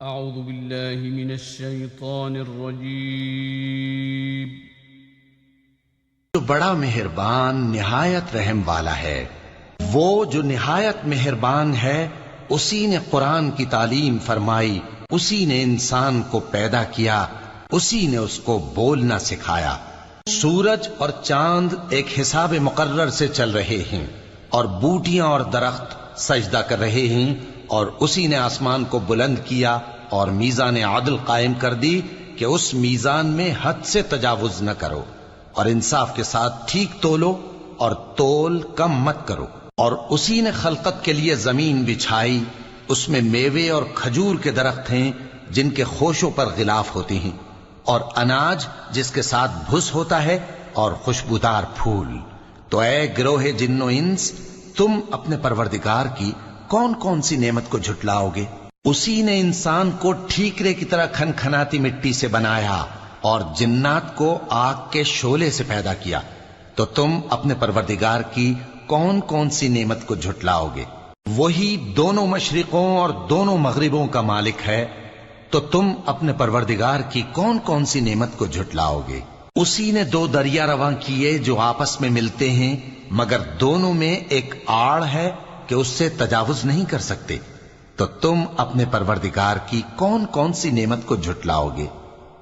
اعوذ باللہ من الشیطان الرجیم۔ جو بڑا مہربان نہایت رحم والا ہے، وہ جو نہایت مہربان ہے، اسی نے قرآن کی تعلیم فرمائی، اسی نے انسان کو پیدا کیا، اسی نے اس کو بولنا سکھایا۔ سورج اور چاند ایک حساب مقرر سے چل رہے ہیں، اور بوٹیاں اور درخت سجدہ کر رہے ہیں، اور اسی نے آسمان کو بلند کیا اور میزان عدل قائم کر دی کہ اس میزان میں حد سے تجاوز نہ کرو، اور انصاف کے ساتھ ٹھیک تولو اور تول کم مت کرو۔ اور اسی نے خلقت کے لیے زمین بچھائی، اس میں میوے اور کھجور کے درخت ہیں جن کے خوشوں پر غلاف ہوتے ہیں، اور اناج جس کے ساتھ بھس ہوتا ہے، اور خوشبودار پھول۔ تو اے گروہ جن و انس، تم اپنے پروردگار کی کون کون سی نعمت کو جھٹلاؤ گے؟ اسی نے انسان کو ٹھیکرے کی طرح کھنکھناتی مٹی سے بنایا اور جنات کو آگ کے شعلے سے پیدا کیا، تو تم اپنے پروردگار کی کون کون سی نعمت کو جھٹلاؤ گے؟ وہی دونوں مشرقوں اور دونوں مغربوں کا مالک ہے، تو تم اپنے پروردگار کی کون کون سی نعمت کو جھٹلاؤ گے؟ اسی نے دو دریا رواں کیے جو آپس میں ملتے ہیں، مگر دونوں میں ایک آڑ ہے کہ اس سے تجاوز نہیں کر سکتے، تو تم اپنے پروردگار کی کون کون سی نعمت کو جھٹلاؤ گے؟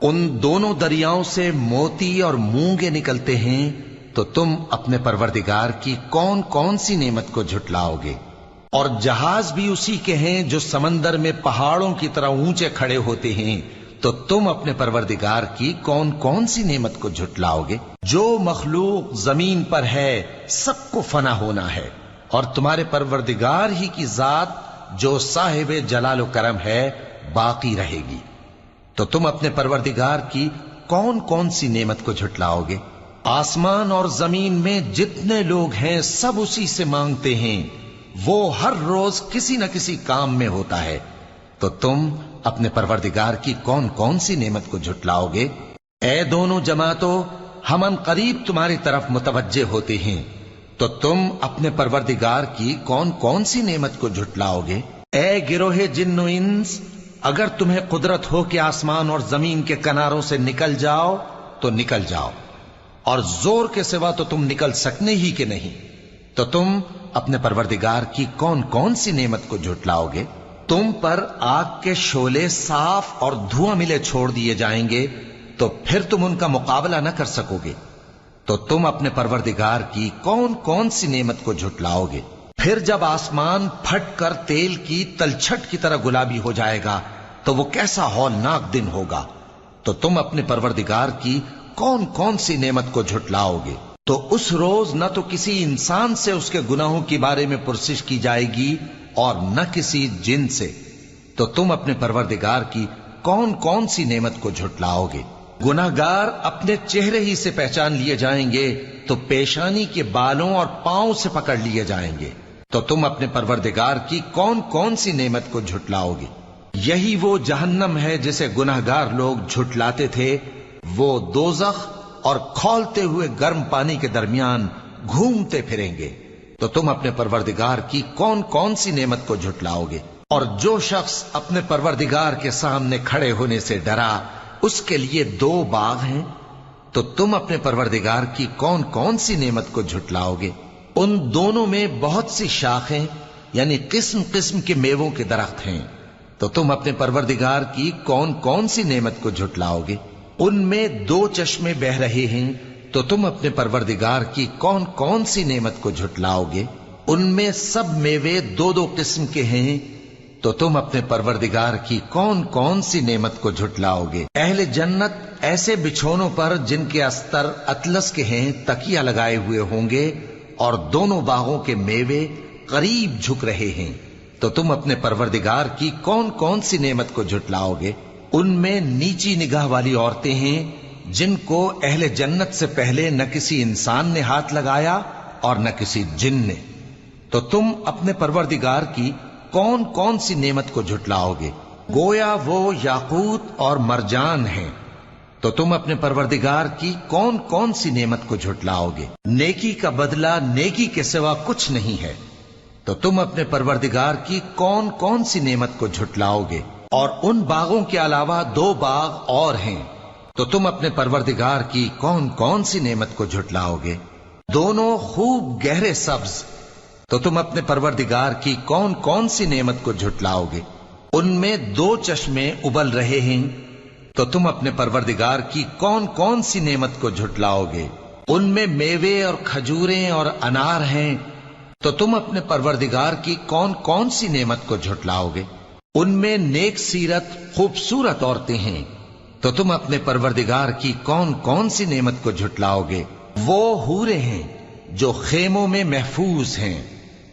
ان دونوں دریاؤں سے موتی اور مونگے نکلتے ہیں، تو تم اپنے پروردگار کی کون کون سی نعمت کو جھٹلاؤ گے؟ اور جہاز بھی اسی کے ہیں جو سمندر میں پہاڑوں کی طرح اونچے کھڑے ہوتے ہیں، تو تم اپنے پروردگار کی کون کون سی نعمت کو جھٹلاؤ گے؟ جو مخلوق زمین پر ہے سب کو فنا ہونا ہے، اور تمہارے پروردگار ہی کی ذات جو صاحب جلال و کرم ہے باقی رہے گی۔ تو تم اپنے پروردگار کی کون کون سی نعمت کو جھٹلاؤ گے؟ آسمان اور زمین میں جتنے لوگ ہیں سب اسی سے مانگتے ہیں، وہ ہر روز کسی نہ کسی کام میں ہوتا ہے، تو تم اپنے پروردگار کی کون کون سی نعمت کو جھٹلاؤ گے؟ اے دونوں جماعتوں، ہم ان قریب تمہاری طرف متوجہ ہوتے ہیں، تو تم اپنے پروردگار کی کون کون سی نعمت کو جھٹلاؤ گے؟ اے گروہ جن و انس، اگر تمہیں قدرت ہو کہ آسمان اور زمین کے کناروں سے نکل جاؤ تو نکل جاؤ، اور زور کے سوا تو تم نکل سکنے ہی کہ نہیں، تو تم اپنے پروردگار کی کون کون سی نعمت کو جھٹلاؤ گے؟ تم پر آگ کے شعلے صاف اور دھواں ملے چھوڑ دیے جائیں گے، تو پھر تم ان کا مقابلہ نہ کر سکو گے، تو تم اپنے پروردگار کی کون کون سی نعمت کو جھٹلاؤ گے؟ پھر جب آسمان پھٹ کر تیل کی تلچھٹ کی طرح گلابی ہو جائے گا تو وہ کیسا ہولناک دن ہوگا، تو تم اپنے پروردگار کی کون کون سی نعمت کو جھٹلاؤ گے؟ تو اس روز نہ تو کسی انسان سے اس کے گناہوں کے بارے میں پرسش کی جائے گی اور نہ کسی جن سے، تو تم اپنے پروردگار کی کون کون سی نعمت کو جھٹلاؤ گے؟ گناہگار اپنے چہرے ہی سے پہچان لیے جائیں گے تو پیشانی کے بالوں اور پاؤں سے پکڑ لیے جائیں گے، تو تم اپنے پروردگار کی کون کون سی نعمت کو جھٹلاؤ گے؟ یہی وہ جہنم ہے جسے گناہگار لوگ جھٹلاتے تھے، وہ دوزخ اور کھولتے ہوئے گرم پانی کے درمیان گھومتے پھریں گے، تو تم اپنے پروردگار کی کون کون سی نعمت کو جھٹلاؤ گے؟ اور جو شخص اپنے پروردگار کے سامنے کھڑے ہونے سے ڈرا، اس کے لیے دو باغ ہیں، تو تم اپنے پروردگار کی کون کون سی نعمت کو جھٹلاؤ گے؟ ان دونوں میں بہت سی شاخیں یعنی قسم قسم کے میووں کے درخت ہیں، تو تم اپنے پروردگار کی کون کون سی نعمت کو جھٹلاؤ گے؟ ان میں دو چشمے بہ رہے ہیں، تو تم اپنے پروردگار کی کون کون سی نعمت کو جھٹلاؤ گے؟ ان میں سب میوے دو دو قسم کے ہیں، تو تم اپنے پروردگار کی کون کون سی نعمت کو جھٹلاؤ گے؟ اہل جنت ایسے بچھونوں پر جن کے استر اطلس کے ہیں تکیہ لگائے ہوئے ہوں گے، اور دونوں باغوں کے میوے قریب جھک رہے ہیں، تو تم اپنے پروردگار کی کون کون سی نعمت کو جھٹلاؤ گے؟ ان میں نیچی نگاہ والی عورتیں ہیں جن کو اہل جنت سے پہلے نہ کسی انسان نے ہاتھ لگایا اور نہ کسی جن نے، تو تم اپنے پروردگار کی کون کون سی نعمت کو جھٹلاؤ گے؟ گویا وہ یاقوت اور مرجان ہیں، تو تم اپنے پروردگار کی کون کون سی نعمت کو جھٹلاؤ گے؟ نیکی کا بدلہ نیکی کے سوا کچھ نہیں ہے، تو تم اپنے پروردگار کی کون کون سی نعمت کو جھٹلاؤ گے؟ اور ان باغوں کے علاوہ 2 باغ اور ہیں، تو تم اپنے پروردگار کی کون کون سی نعمت کو جھٹلاؤ گے؟ دونوں خوب گہرے سبز، تو تم اپنے پروردگار کی کون کون سی نعمت کو جھٹلاؤ گے؟ ان میں 2 چشمے ابل رہے ہیں، تو تم اپنے پروردگار کی کون کون سی نعمت کو جھٹلاؤ گے؟ ان میں میوے اور کھجوریں اور انار ہیں، تو تم اپنے پروردگار کی کون کون سی نعمت کو جھٹلاؤ گے؟ ان میں نیک سیرت خوبصورت عورتیں ہیں، تو تم اپنے پروردگار کی کون کون سی نعمت کو جھٹلاؤ گے؟ وہ حوریں ہیں جو خیموں میں محفوظ ہیں،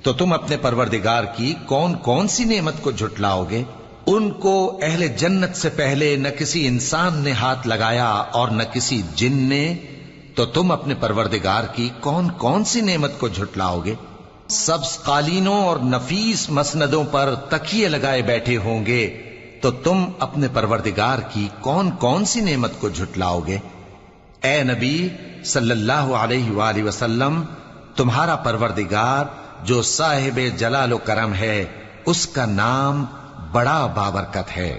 تو تم اپنے پروردگار کی کون کون سی نعمت کو جھٹلاؤ گے؟ ان کو اہل جنت سے پہلے نہ کسی انسان نے ہاتھ لگایا اور نہ کسی جن نے، تو تم اپنے پروردگار کی کون کون سی نعمت کو جھٹلاؤ گے؟ سبز قالینوں اور نفیس مسندوں پر تکیے لگائے بیٹھے ہوں گے، تو تم اپنے پروردگار کی کون کون سی نعمت کو جھٹلاؤ گے؟ اے نبی صلی اللہ علیہ وآلہ وسلم، تمہارا پروردگار جو صاحب جلال و کرم ہے، اس کا نام بڑا بابرکت ہے۔